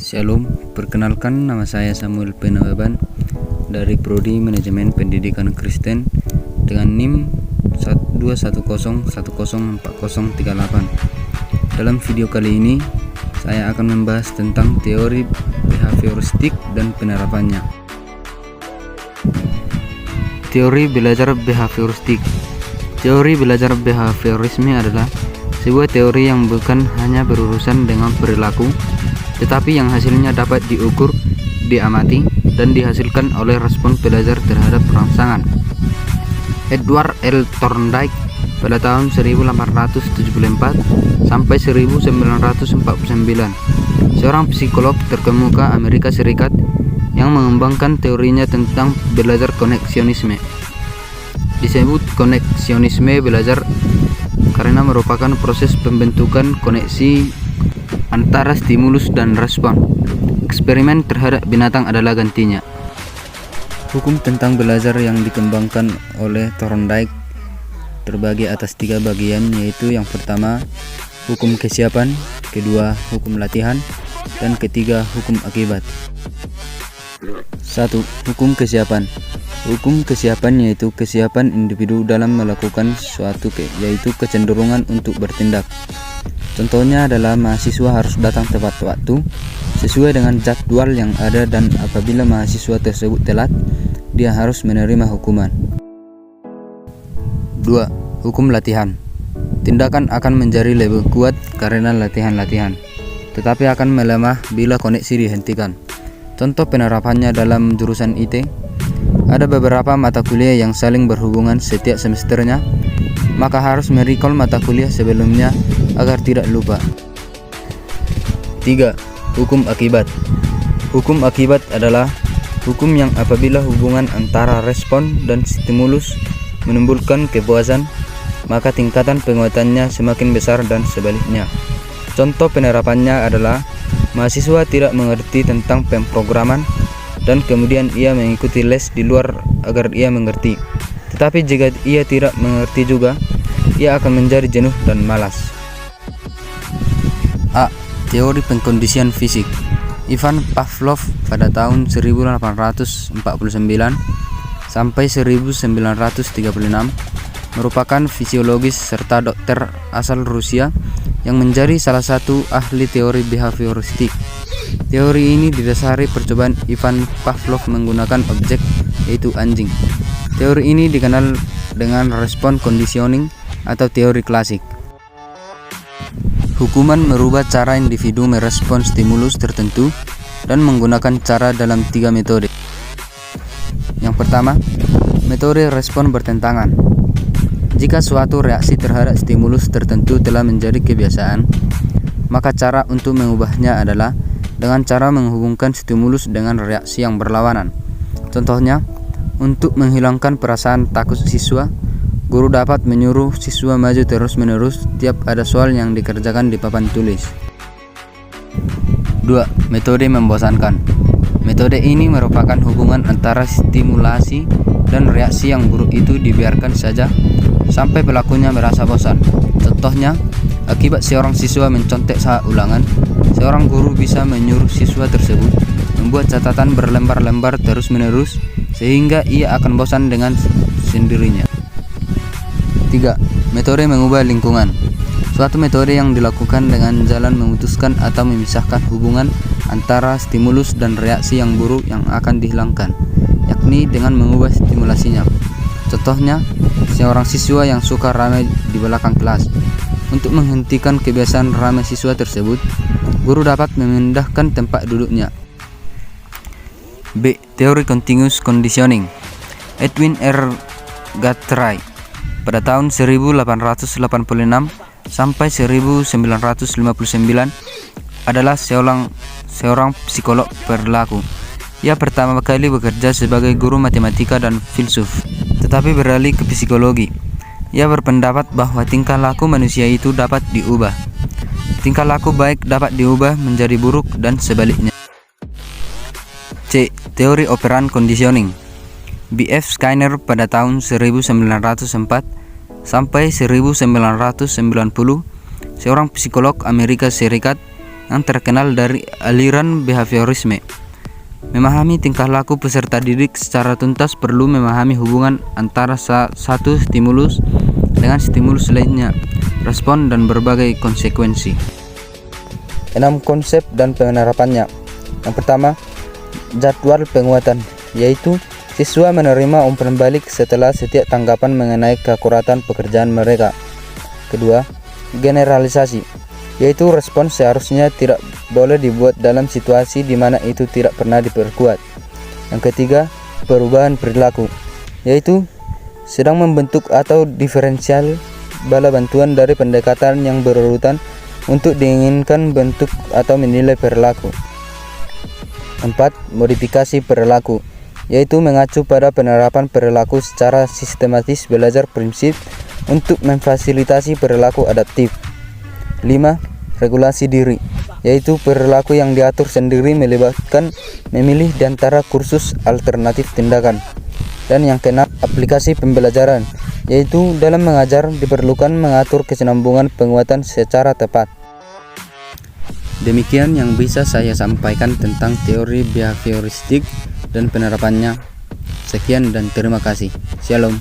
Shalom, perkenalkan nama saya Samuel Penawaban dari Prodi Manajemen Pendidikan Kristen dengan NIM 210104038. Dalam video kali ini saya akan membahas tentang teori behavioristik dan penerapannya. Teori belajar behavioristik. Teori belajar behaviorisme adalah sebuah teori yang bukan hanya berurusan dengan perilaku, tetapi yang hasilnya dapat diukur, diamati, dan dihasilkan oleh respon belajar terhadap rangsangan. Edward L. Thorndike pada tahun 1874 sampai 1949, seorang psikolog terkemuka Amerika Serikat yang mengembangkan teorinya tentang belajar koneksionisme. Disebut koneksionisme belajar karena merupakan proses pembentukan koneksi antara stimulus dan respon. Eksperimen terhadap binatang adalah gantinya. Hukum tentang belajar yang dikembangkan oleh Thorndike terbagi atas 3 bagian, yaitu yang pertama hukum kesiapan, kedua hukum latihan, dan ketiga hukum akibat. 1. Hukum kesiapan. Hukum kesiapan yaitu kesiapan individu dalam melakukan sesuatu, yaitu kecenderungan untuk bertindak. Contohnya adalah mahasiswa harus datang tepat waktu sesuai dengan jadwal yang ada, dan apabila mahasiswa tersebut telat, dia harus menerima hukuman. 2. Hukum latihan. Tindakan akan menjadi lebih kuat karena latihan-latihan, tetapi akan melemah bila koneksi dihentikan. Contoh penerapannya dalam jurusan IT, ada beberapa mata kuliah yang saling berhubungan setiap semesternya, maka harus merecall mata kuliah sebelumnya agar tidak lupa. 3. Hukum akibat. Hukum akibat adalah hukum yang apabila hubungan antara respon dan stimulus menimbulkan kepuasan, maka tingkatan penguatannya semakin besar dan sebaliknya. Contoh penerapannya adalah mahasiswa tidak mengerti tentang pemrograman dan kemudian ia mengikuti les di luar agar ia mengerti. Tetapi jika ia tidak mengerti juga, ia akan menjadi jenuh dan malas. A. Teori pengkondisian fisik. Ivan Pavlov pada tahun 1849 sampai 1936 merupakan fisiologis serta dokter asal Rusia yang menjadi salah satu ahli teori behavioristik. Teori ini didasari percobaan Ivan Pavlov menggunakan objek, yaitu anjing. Teori ini dikenal dengan respon conditioning atau teori klasik. Hukuman merubah cara individu merespon stimulus tertentu dan menggunakan cara dalam 3 metode. Yang pertama, metode respon bertentangan. Jika suatu reaksi terhadap stimulus tertentu telah menjadi kebiasaan, maka cara untuk mengubahnya adalah dengan cara menghubungkan stimulus dengan reaksi yang berlawanan. Contohnya, untuk menghilangkan perasaan takut siswa, guru dapat menyuruh siswa maju terus-menerus tiap ada soal yang dikerjakan di papan tulis. 2. Metode membosankan. Metode ini merupakan hubungan antara stimulasi dan reaksi yang buruk itu dibiarkan saja sampai pelakunya merasa bosan. Contohnya, akibat seorang siswa mencontek saat ulangan, seorang guru bisa menyuruh siswa tersebut membuat catatan berlembar-lembar terus-menerus sehingga ia akan bosan dengan sendirinya. 3. Metode mengubah lingkungan. Suatu metode yang dilakukan dengan jalan memutuskan atau memisahkan hubungan antara stimulus dan reaksi yang buruk yang akan dihilangkan, yakni dengan mengubah stimulasinya. Contohnya, seorang siswa yang suka ramai di belakang kelas. Untuk menghentikan kebiasaan ramai siswa tersebut, guru dapat memindahkan tempat duduknya. B. Teori continuous conditioning. Edwin R. Guthrie pada tahun 1886 sampai 1959 adalah seorang psikolog perilaku. Ia pertama kali bekerja sebagai guru matematika dan filsuf, tetapi beralih ke psikologi. Ia berpendapat bahwa tingkah laku manusia itu dapat diubah. Tingkah laku baik dapat diubah menjadi buruk dan sebaliknya. C. Teori operan conditioning. B.F. Skinner pada tahun 1904 sampai 1990, seorang psikolog Amerika Serikat yang terkenal dari aliran behaviorisme. Memahami tingkah laku peserta didik secara tuntas perlu memahami hubungan antara satu stimulus dengan stimulus lainnya, respon dan berbagai konsekuensi. 6 konsep dan penerapannya. Yang pertama, jadwal penguatan, yaitu siswa menerima umpan balik setelah setiap tanggapan mengenai keakuratan pekerjaan mereka. Kedua, generalisasi, yaitu respon seharusnya tidak boleh dibuat dalam situasi di mana itu tidak pernah diperkuat. Yang ketiga, perubahan perilaku, yaitu sedang membentuk atau diferensial bala bantuan dari pendekatan yang berurutan untuk diinginkan bentuk atau menilai perilaku. 4. Modifikasi perilaku, yaitu mengacu pada penerapan perilaku secara sistematis belajar prinsip untuk memfasilitasi perilaku adaptif. 5. Regulasi diri, yaitu perilaku yang diatur sendiri melibatkan memilih di antara kursus alternatif tindakan. Dan yang keenam, aplikasi pembelajaran, yaitu dalam mengajar diperlukan mengatur kesinambungan penguatan secara tepat. Demikian yang bisa saya sampaikan tentang teori behavioristik dan penerapannya. Sekian dan terima kasih. Shalom.